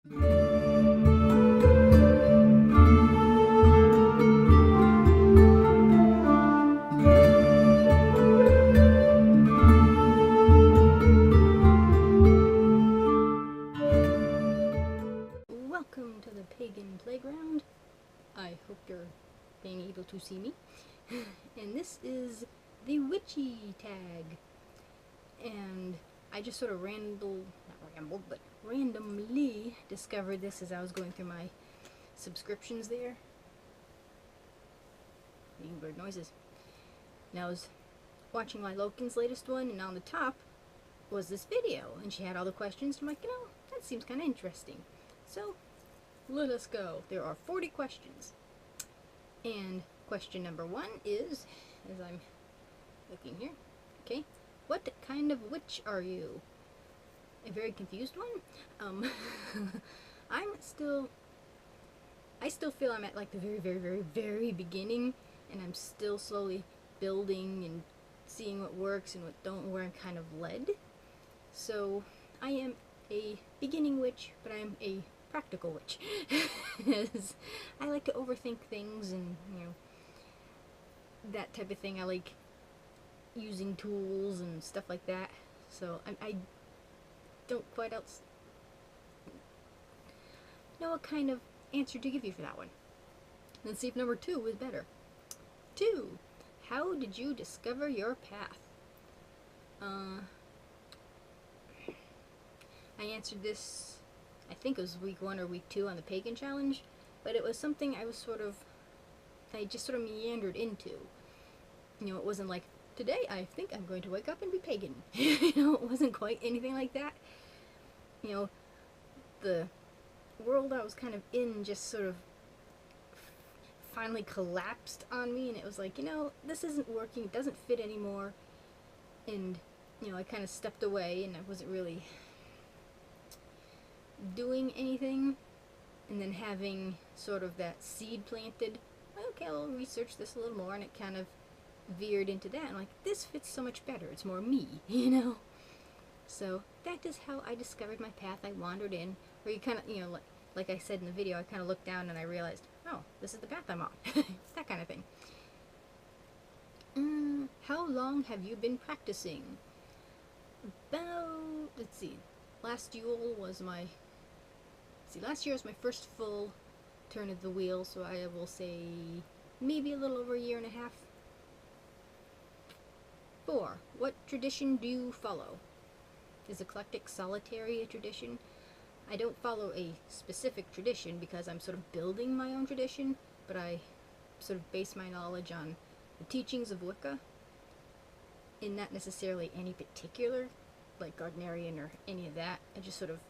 Welcome to the Pagan Playground. I hope you're being able to see me. And this is the Witchy Tag. And I just sort of randomly discovered this as I was going through my subscriptions there. Making bird noises. And I was watching my Lokin's latest one, and on the top was this video, and she had all the questions. I'm like, that seems kind of interesting. So, let us go. There are 40 questions. And question number 1 is, as I'm looking here, okay, what kind of witch are you? A very confused one. I still feel I'm at like the very beginning, and I'm still slowly building and seeing what works and what don't, where I'm kind of led. So I am a beginning witch, but I am a practical witch. I like to overthink things and, that type of thing. I like using tools and stuff like that. So I don't quite know what kind of answer to give you for that one. Let's see if number 2 is better. 2. How did you discover your path? I answered this, I think it was week 1 or week 2 on the Pagan challenge, but it was something I just sort of meandered into. It wasn't like, today I think I'm going to wake up and be pagan. It wasn't quite anything like that. The world I was kind of in just sort of finally collapsed on me, and it was like, this isn't working, it doesn't fit anymore. And, I kind of stepped away, and I wasn't really doing anything. And then having sort of that seed planted, okay, I'll research this a little more, and it kind of veered into that. I'm like, this fits so much better, it's more me, So that is how I discovered my path. I wandered in, where you kind of, like I said in the video, I kind of looked down and I realized, oh, this is the path I'm on. That kind of thing. How long have you been practicing? About, let's see, last year was my first full turn of the wheel, so I will say maybe a little over a year and a half. 4. What tradition do you follow? Is eclectic solitary a tradition? I don't follow a specific tradition because I'm sort of building my own tradition, but I sort of base my knowledge on the teachings of Wicca, and not necessarily any particular, like Gardnerian or any of that. I just sort of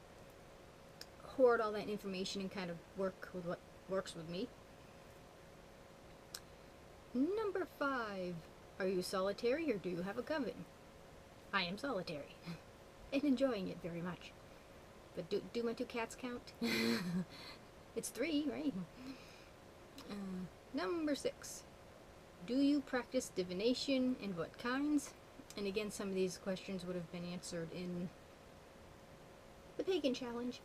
hoard all that information and kind of work with what works with me. Number 5. Are you solitary or do you have a coven? I am solitary and enjoying it very much. But do my 2 cats count? It's 3, right? Number 6. Do you practice divination, and what kinds? And again, some of these questions would have been answered in the Pagan challenge.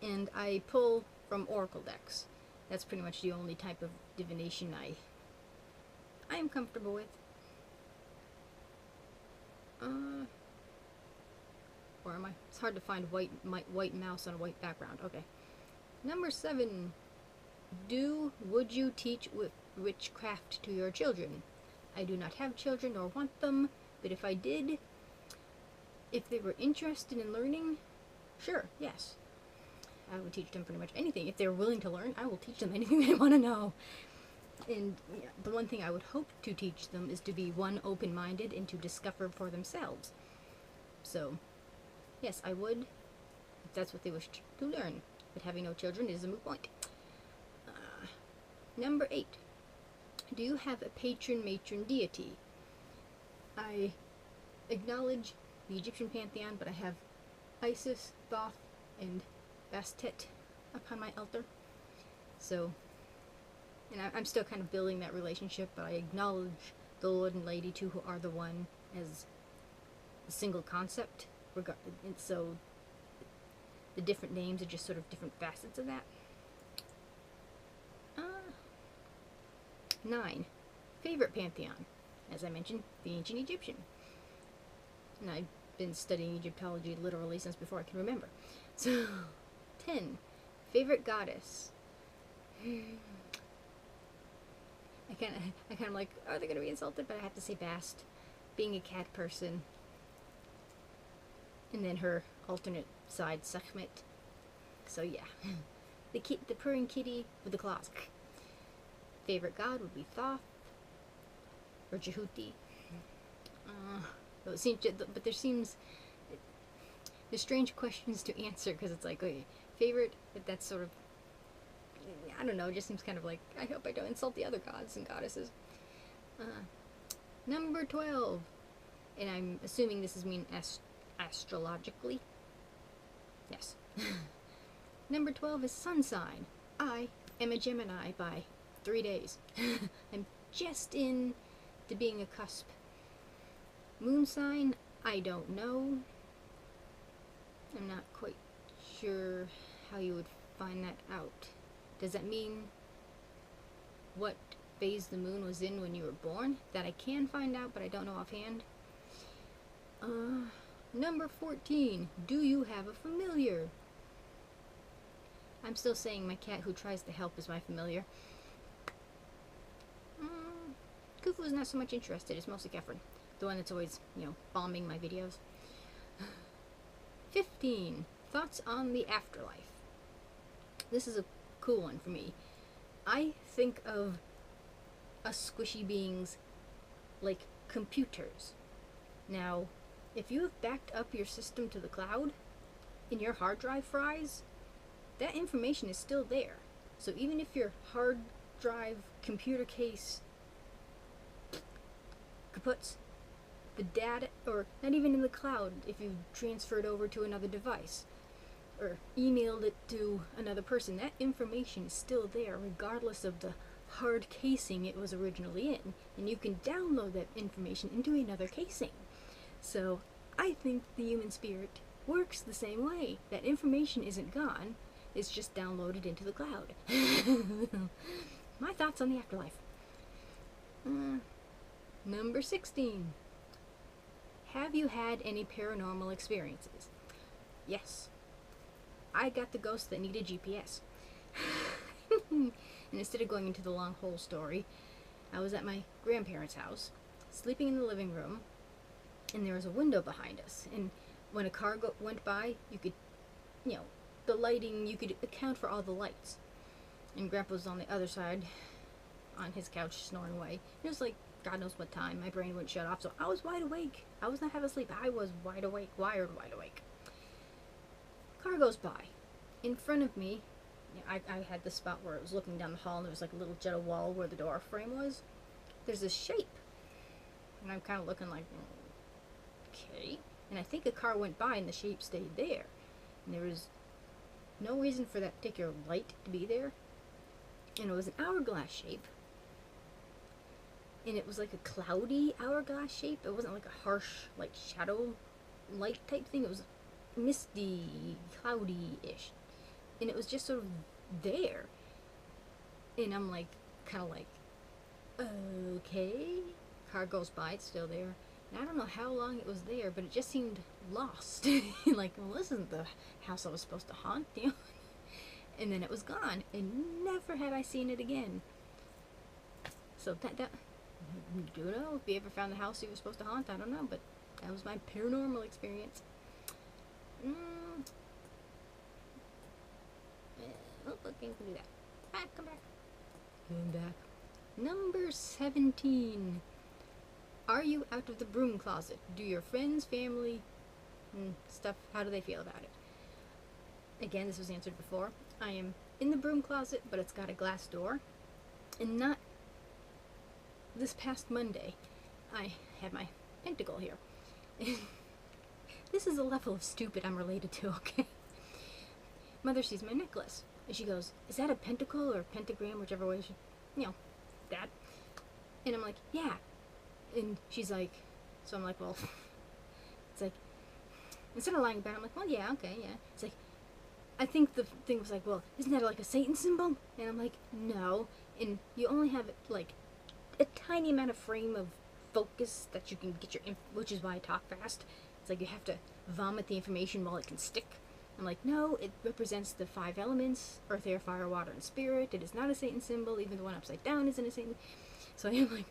And I pull from oracle decks. That's pretty much the only type of divination I am comfortable with. Or am I? It's hard to find white mouse on a white background. Okay. Number 7. Would you teach witchcraft to your children? I do not have children or want them, but if I did, if they were interested in learning, sure, yes. I would teach them pretty much anything. If they're willing to learn, I will teach them anything they want to know. And the one thing I would hope to teach them is to be, 1, open-minded, and to discover for themselves. So, yes, I would, if that's what they wished to learn. But having no children is a moot point. Number 8. Do you have a patron, matron, deity? I acknowledge the Egyptian pantheon, but I have Isis, Thoth, and Bastet upon my altar. So, and I'm still kind of building that relationship, but I acknowledge the Lord and Lady too, who are the one, as a single concept. And so the different names are just sort of different facets of that. 9. Favorite pantheon. As I mentioned, the ancient Egyptian. And I've been studying Egyptology literally since before I can remember. So, 10. Favorite goddess. I kind of like, are they going to be insulted? But I have to say Bast, being a cat person. And then her alternate side, Sekhmet. So yeah, the purring kitty with the claws. Favorite god would be Thoth or Jehuti. But there's strange questions to answer because it's like, okay, favorite, but that's sort of, I don't know, it just seems kind of like, I hope I don't insult the other gods and goddesses. Number 12, and I'm assuming this is mean astrologically. Yes. Number 12 is sun sign. I am a Gemini by 3 days. I'm just in to being a cusp. Moon sign, I don't know. I'm not quite sure how you would find that out. Does that mean what phase the moon was in when you were born? That I can find out, but I don't know offhand. Number 14. Do you have a familiar? I'm still saying my cat who tries to help is my familiar. Cuckoo's not so much interested. It's mostly Catherine. The one that's always, bombing my videos. 15. Thoughts on the afterlife. This is a cool one for me. I think of us squishy beings like computers. Now, if you have backed up your system to the cloud and your hard drive fries, that information is still there. So even if your hard drive computer case kaputs, the data, or not even in the cloud, if you transferred over to another device or emailed it to another person, that information is still there regardless of the hard casing it was originally in, and you can download that information into another casing. So I think the human spirit works the same way. That information isn't gone, it's just downloaded into the cloud. My thoughts on the afterlife. Number 16. Have you had any paranormal experiences? Yes. I got the ghost that needed GPS. And instead of going into the long whole story, I was at my grandparents' house, sleeping in the living room, and there was a window behind us. And when a car went by, you could, the lighting, you could account for all the lights. And Grandpa was on the other side, on his couch, snoring away. It was like, God knows what time. My brain wouldn't shut off, so I was wide awake. I was not half asleep. I was wide awake, wired wide awake. Car goes by. In front of me, I had the spot where it was looking down the hall, and there was like a little jet of wall where the door frame was. There's a shape. And I'm kind of looking like, okay. And I think a car went by and the shape stayed there. And there was no reason for that particular light to be there. And it was an hourglass shape. And it was like a cloudy hourglass shape. It wasn't like a harsh, like shadow light type thing. It was misty, cloudy-ish. And it was just sort of there. And I'm like, kind of like, okay. Car goes by, it's still there. And I don't know how long it was there, but it just seemed lost. Like, well, this isn't the house I was supposed to haunt, And then it was gone, and never had I seen it again. So that do you know if you ever found the house you were supposed to haunt? I don't know, but that was my paranormal experience. Looking to do that. Come back. Come back. Number 17. Are you out of the broom closet? Do your friends, family, stuff, how do they feel about it? Again, this was answered before. I am in the broom closet, but it's got a glass door. And not this past Monday, I had my pentacle here. This is a level of stupid I'm related to, okay? Mother sees my necklace, and she goes, is that a pentacle or a pentagram, whichever way she, that. And I'm like, yeah. And she's like, so I'm like, well, it's like, instead of lying about it, I'm like, well, yeah, okay, yeah. It's like, I think the thing was like, well, isn't that like a Satan symbol? And I'm like, no. And you only have like a tiny amount of frame of focus that you can get which is why I talk fast. It's like you have to vomit the information while it can stick. I'm like, no, it represents the 5 elements: earth, air, fire, water, and spirit. It is not a Satan symbol. Even the one upside down isn't a Satan. So I'm like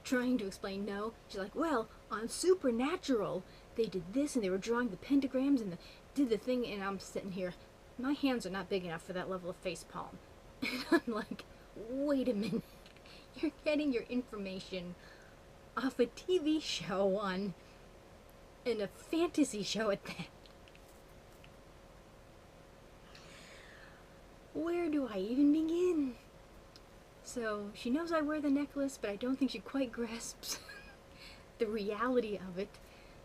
trying to explain no. She's like, well, on Supernatural, they did this and they were drawing the pentagrams and did the thing, and I'm sitting here. My hands are not big enough for that level of face palm. And I'm like, wait a minute. You're getting your information off a TV show and a fantasy show at that. Where do I even begin? So she knows I wear the necklace, but I don't think she quite grasps the reality of it.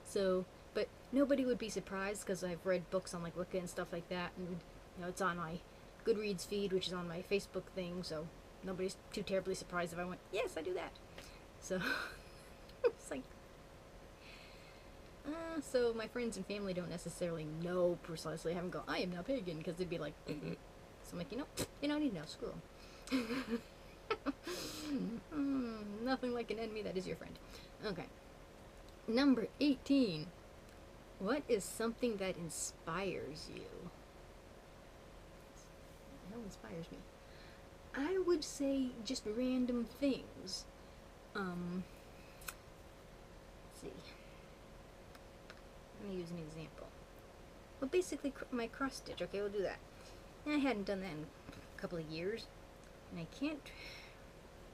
So, but nobody would be surprised because I've read books on like Wicca and stuff like that, and it's on my Goodreads feed, which is on my Facebook thing. So nobody's too terribly surprised if I went, yes, I do that. So it's like, so my friends and family don't necessarily know precisely. I haven't go, I am now pagan, because they'd be like, so I'm like, they don't need to know. Screw them. Nothing like an enemy that is your friend. Okay. Number 18. What is something that inspires you? What inspires me? I would say just random things. Let's see. Let me use an example. Well, basically my cross stitch. Okay, we'll do that. And I hadn't done that in a couple of years, and I can't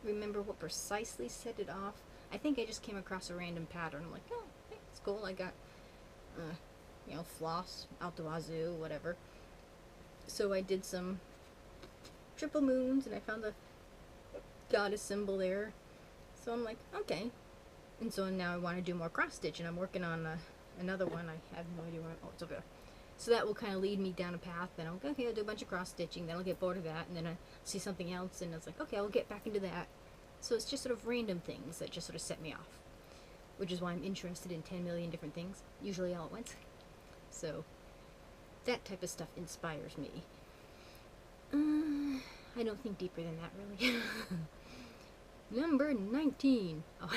remember what precisely set it off. I think I just came across a random pattern. I'm like, oh, hey, it's cool. I got, floss out the wazoo, whatever. So I did some triple moons, and I found the goddess symbol there. So I'm like, okay. And so now I want to do more cross stitch, and I'm working on another one. I have no idea where. Oh, it's over there. So that will kind of lead me down a path. Then I'll go, okay, I'll do a bunch of cross stitching. Then I'll get bored of that, and then I see something else, and it's like, okay, I'll get back into that. So it's just sort of random things that just sort of set me off, which is why I'm interested in 10 million different things, usually all at once. So that type of stuff inspires me. I don't think deeper than that, really. Number 19. Oh,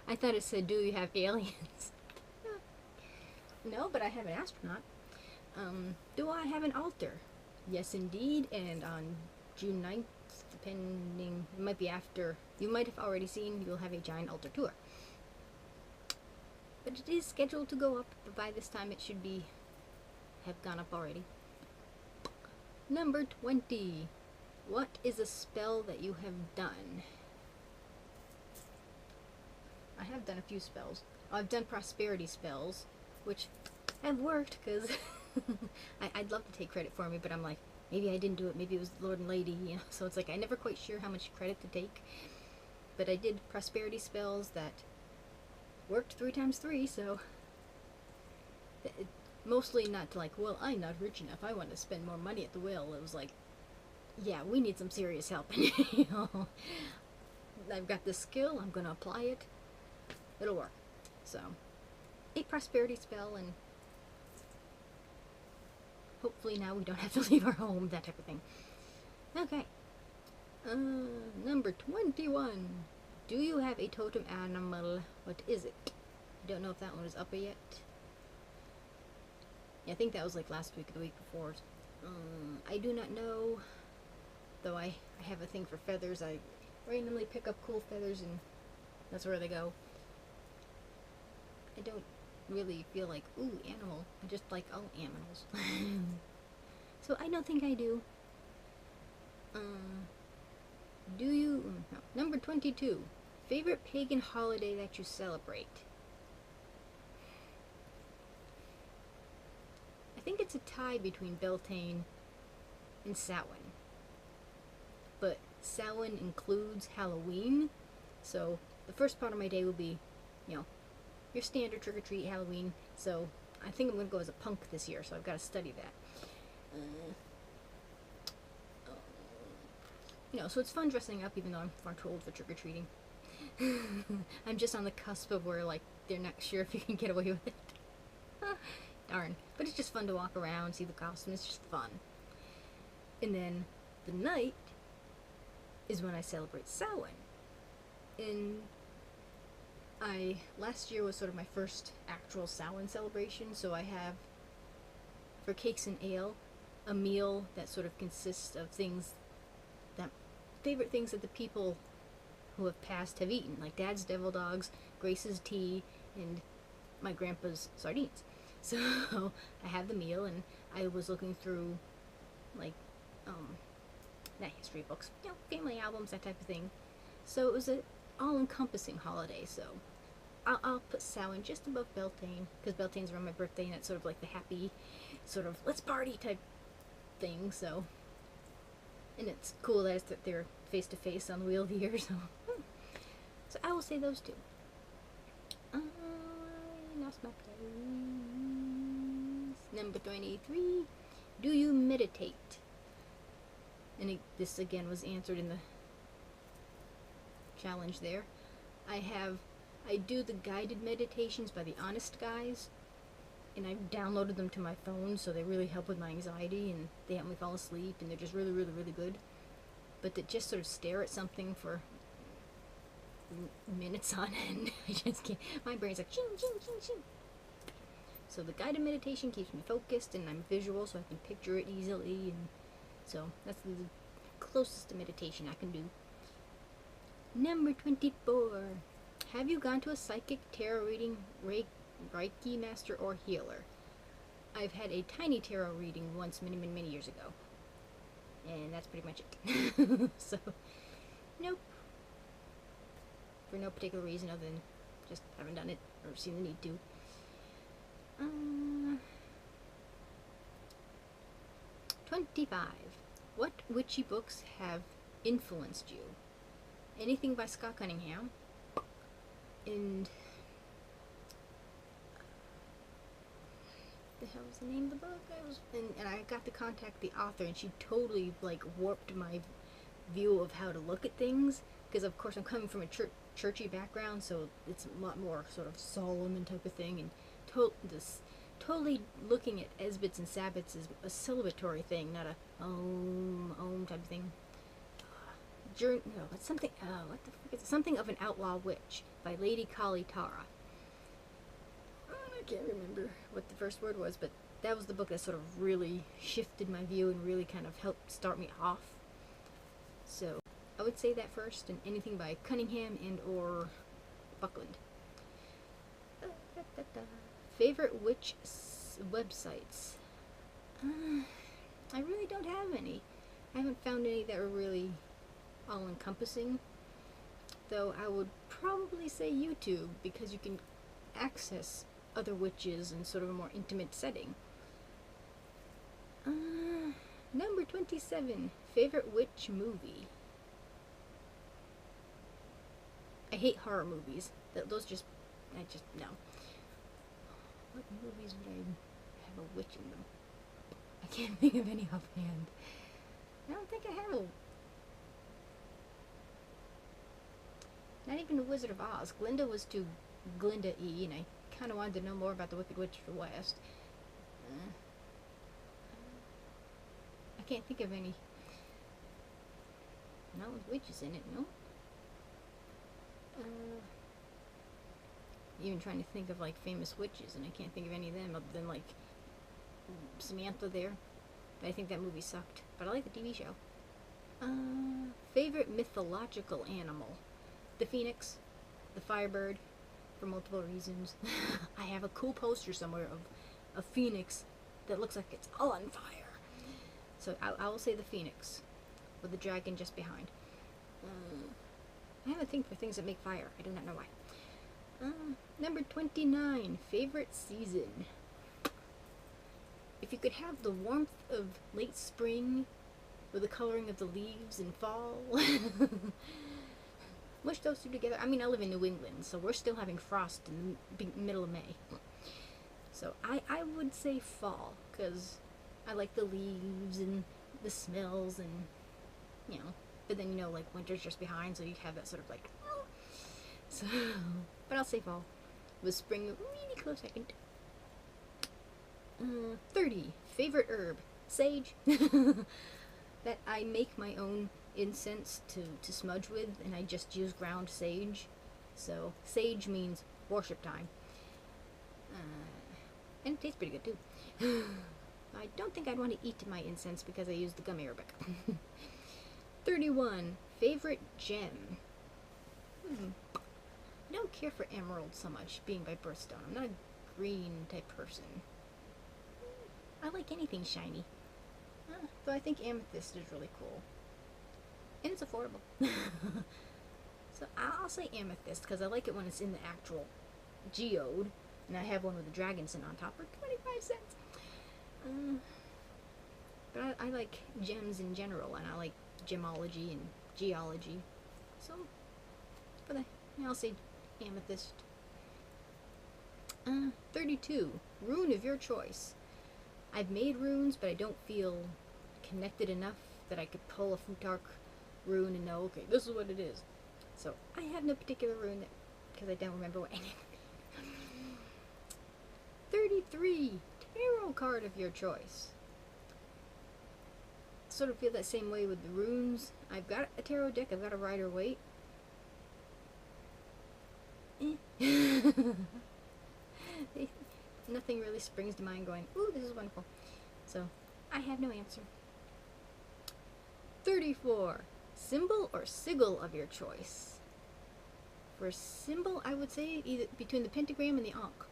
I thought it said, do you have aliens? No, but I have an astronaut. Do I have an altar? Yes, indeed. And on June 9th, depending, it might be after, you might have already seen, you'll have a giant altar tour. But it is scheduled to go up, but by this time it should have gone up already. Number 20. What is a spell that you have done? I have done a few spells. I've done prosperity spells, which have worked, because I'd love to take credit for me, but I'm like, maybe I didn't do it, maybe it was the Lord and Lady, so it's like, I'm never quite sure how much credit to take. But I did prosperity spells that worked 3 times 3, so mostly not to like, well, I'm not rich enough, I want to spend more money at the will. It was like, yeah, we need some serious help. I've got this skill, I'm going to apply it, it'll work. So, a prosperity spell, and hopefully now we don't have to leave our home, that type of thing. Okay. Number 21. Do you have a totem animal? What is it? I don't know if that one is up yet. Yeah, I think that was like last week or the week before. I do not know. Though I have a thing for feathers. I randomly pick up cool feathers and that's where they go. I don't really feel like, ooh, animal. I just like all animals. So I don't think I do. Do you... No. Number 22. Favorite pagan holiday that you celebrate? I think it's a tie between Beltane and Samhain. But Samhain includes Halloween. So the first part of my day will be, your standard trick-or-treat Halloween. So I think I'm going to go as a punk this year, so I've got to study that. So it's fun dressing up, even though I'm far too old for trick-or-treating. I'm just on the cusp of where, like, they're not sure if you can get away with it. Darn. But it's just fun to walk around, see the costume. It's just fun. And then the night is when I celebrate Samhain. And last year was sort of my first actual Samhain celebration, so I have, for cakes and ale, a meal that sort of consists of favorite things that the people who have passed have eaten, like Dad's devil dogs, Grace's tea, and my grandpa's sardines. So I have the meal, and I was looking through, like, not history books, family albums, that type of thing. So it was an all-encompassing holiday, so I'll put Samhain just above Beltane, because Beltane's around my birthday, and it's sort of like the happy, sort of, let's party type thing, so. And it's cool that they're face-to-face on the Wheel of the Year, so. So I will say those two. I lost my place. Number 23. Do you meditate? And this again was answered in the challenge there. I do the guided meditations by the Honest Guys, and I've downloaded them to my phone, so they really help with my anxiety, and they help me fall asleep, and they're just really, really, really good. But to just sort of stare at something for minutes on end, I just can't. My brain's like, ching, ching, ching, ching. So the guided meditation keeps me focused, and I'm visual, so I can picture it easily, and so that's the closest to meditation I can do. Number 24. Have you gone to a psychic, tarot reading, Reiki master, or healer? I've had a tiny tarot reading once many, many, many years ago. And that's pretty much it. So, nope. For no particular reason other than just haven't done it or seen the need to. 25. What witchy books have influenced you? Anything by Scott Cunningham. And the hell was the name of the book? And I got to contact the author, and she totally like warped my view of how to look at things, because of course I'm coming from a churchy background, so it's a lot more sort of solemn and type of thing, and totally looking at Esbits and Sabbats as a celebratory thing, not a om type of thing. It's something. What the fuck is it? Something of an Outlaw Witch by Lady Kali Tara. I can't remember what the first word was, but that was the book that sort of really shifted my view and really kind of helped start me off. So I would say that first, and anything by Cunningham and or Buckland. Favorite witch websites? I really don't have any. I haven't found any that are really all-encompassing, though I would probably say YouTube, because you can access other witches in sort of a more intimate setting. Number 27. Favorite witch movie? I hate horror movies. I just, no. What movies would I have a witch in them? I can't think of any offhand. I don't think I have a... Not even The Wizard of Oz. Glinda was to Glinda E, and I kind of wanted to know more about the Wicked Witch of the West. I can't think of any. Not with witches in it, no? Even trying to think of like famous witches, and I can't think of any of them other than like Samantha there. But I think that movie sucked. But I like the TV show. Favorite mythological animal? The phoenix, the firebird, for multiple reasons. I have a cool poster somewhere of a phoenix that looks like it's all on fire. So I will say the phoenix, with the dragon just behind. I have a thing for things that make fire. I do not know why. Number 29. Favorite season? If you could have the warmth of late spring with the coloring of the leaves in fall, mush those two together. I mean, I live in New England, so we're still having frost in the middle of May. So I would say fall, because I like the leaves and the smells, and, you know, but then, you know, like, winter's just behind, so you have that sort of, like, so, but I'll say fall, with spring a really close second. 30. Favorite herb. Sage. That I make my own incense to smudge with, and I just use ground sage. So, sage means worship time. And it tastes pretty good, too. I don't think I'd want to eat my incense because I use the gum Arabic. 31. Favorite gem. I don't care for emerald so much, being by birthstone. I'm not a green type person. I like anything shiny. Though I think amethyst is really cool. And it's affordable. So I'll say amethyst because I like it when it's in the actual geode. And I have one with a dragon sin on top for 25 cents. But I like gems in general, and I like gemology and geology. So, I'll say amethyst. 32. Rune of your choice. I've made runes, but I don't feel connected enough that I could pull a Futark rune and know, okay, this is what it is. So, I have no particular rune because I don't remember what any of them. 33. Tarot card of your choice. Sort of feel that same way with the runes. I've got a tarot deck, I've got a Rider-Waite. Nothing really springs to mind going, ooh, this is wonderful. So, I have no answer. 34. Symbol or sigil of your choice. For a symbol, I would say either between the pentagram and the ankh.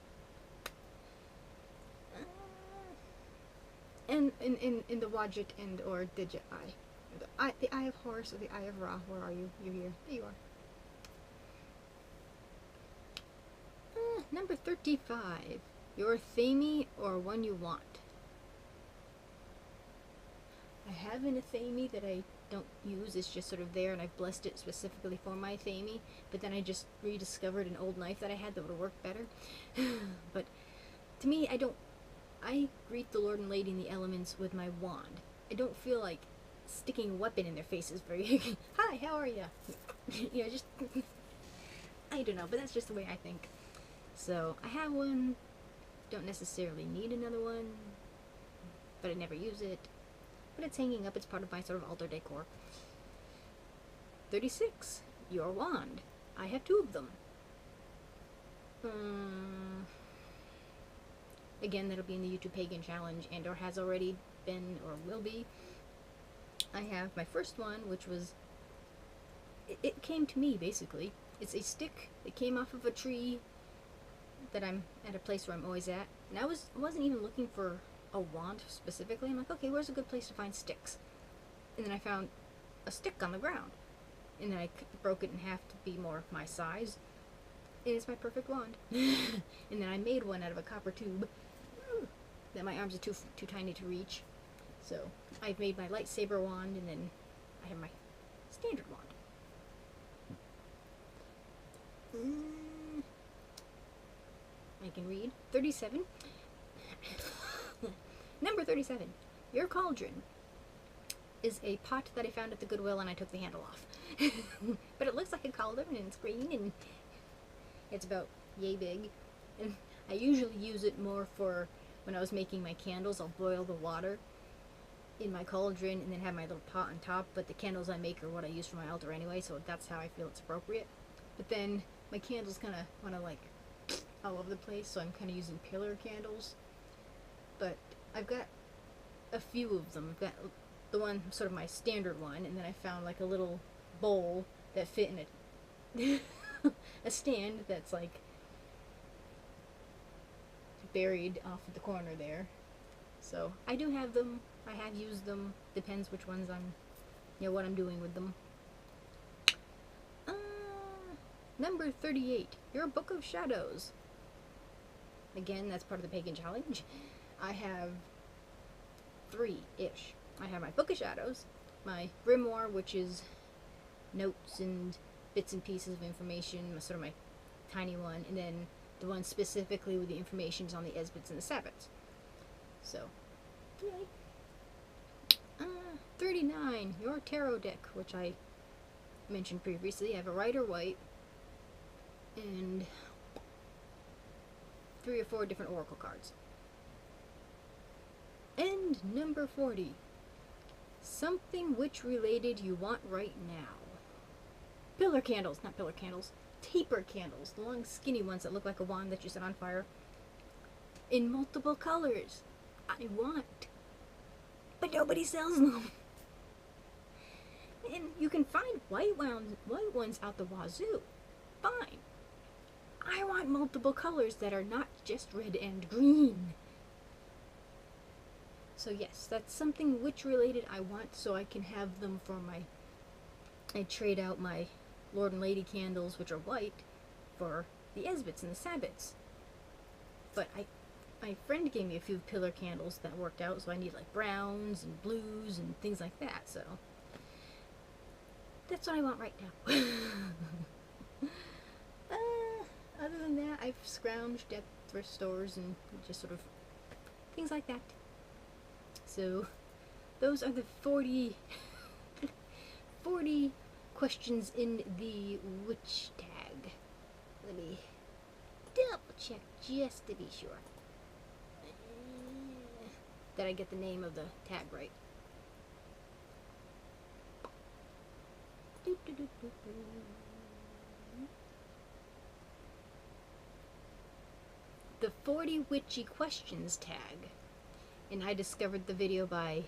And in the Wadjet and or digit eye. The Eye of Horus or the Eye of Ra. Where are you? You're here. There you are. Number 35. Your themey or one you want. I have an athame that I don't use. It's just sort of there, and I've blessed it specifically for my athame. But then I just rediscovered an old knife that I had that would have worked better. But to me, I greet the Lord and Lady in the elements with my wand. I don't feel like sticking a weapon in their faces very... Hi, how are you? You know, just... I don't know, but that's just the way I think. So, I have one. Don't necessarily need another one. But I never use it. But it's hanging up. It's part of my sort of altar decor. 36. Your wand. I have 2 of them. Again, that'll be in the YouTube Pagan Challenge, and or has already been, or will be. I have my first one, which was... It came to me, basically. It's a stick that came off of a tree that I'm at a place where I'm always at. And I wasn't even looking for a wand specifically. I'm like, okay, where's a good place to find sticks? And then I found a stick on the ground. And then I broke it in half to be more my size. And it's my perfect wand. And then I made one out of a copper tube that my arms are too tiny to reach. So I've made my lightsaber wand, and then I have my standard wand. I can read. 37. Number 37. Your cauldron is a pot that I found at the Goodwill, and I took the handle off. But it looks like a cauldron, and it's green, and it's about yay big. And I usually use it more for when I was making my candles. I'll boil the water in my cauldron and then have my little pot on top, but the candles I make are what I use for my altar anyway, so that's how I feel it's appropriate. But then my candles kind of want to like all over the place, so I'm kind of using pillar candles. But I've got a few of them. I've got the one, sort of my standard one, and then I found like a little bowl that fit in a stand that's like buried off at the corner there. So I do have them. I have used them. Depends which ones what I'm doing with them. Number 38. Your Book of Shadows. Again, that's part of the Pagan Challenge. I have 3-ish. I have my Book of Shadows, my Grimoire, which is notes and bits and pieces of information, sort of my tiny one, and then the one specifically with the informations on the Esbits and the Sabbats. So, yay. 39, your tarot deck, which I mentioned previously. I have a Rider-Waite and 3 or 4 different oracle cards. And number 40. Something witch related you want right now. Pillar candles, not pillar candles. Taper candles, the long skinny ones that look like a wand that you set on fire. In multiple colors. I want. But nobody sells them. And you can find white ones out the wazoo. Fine. I want multiple colors that are not just red and green. So yes, that's something witch related I want, so I can have them for I trade out my Lord and Lady candles, which are white, for the Esbits and the Sabbats. But my friend gave me a few pillar candles that worked out, so I need like browns and blues and things like that, so that's what I want right now. Other than that, I've scrounged at thrift stores and just sort of things like that. So those are the 40 questions in the Witch Tag. Let me double check just to be sure that I get the name of the tag right. The 40 Witchy Questions tag. And I discovered the video by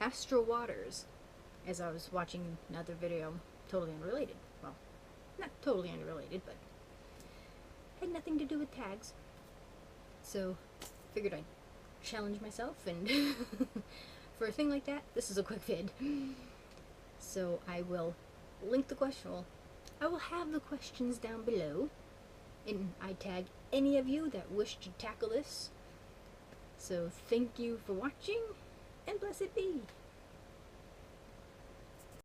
Astro Waters as I was watching another video totally unrelated. Well, not totally unrelated, but had nothing to do with tags. So figured I'd challenge myself, and for a thing like that, this is a quick vid. So I will link the question. Well, I will have the questions down below, and I tag any of you that wish to tackle this. So thank you for watching, and blessed be.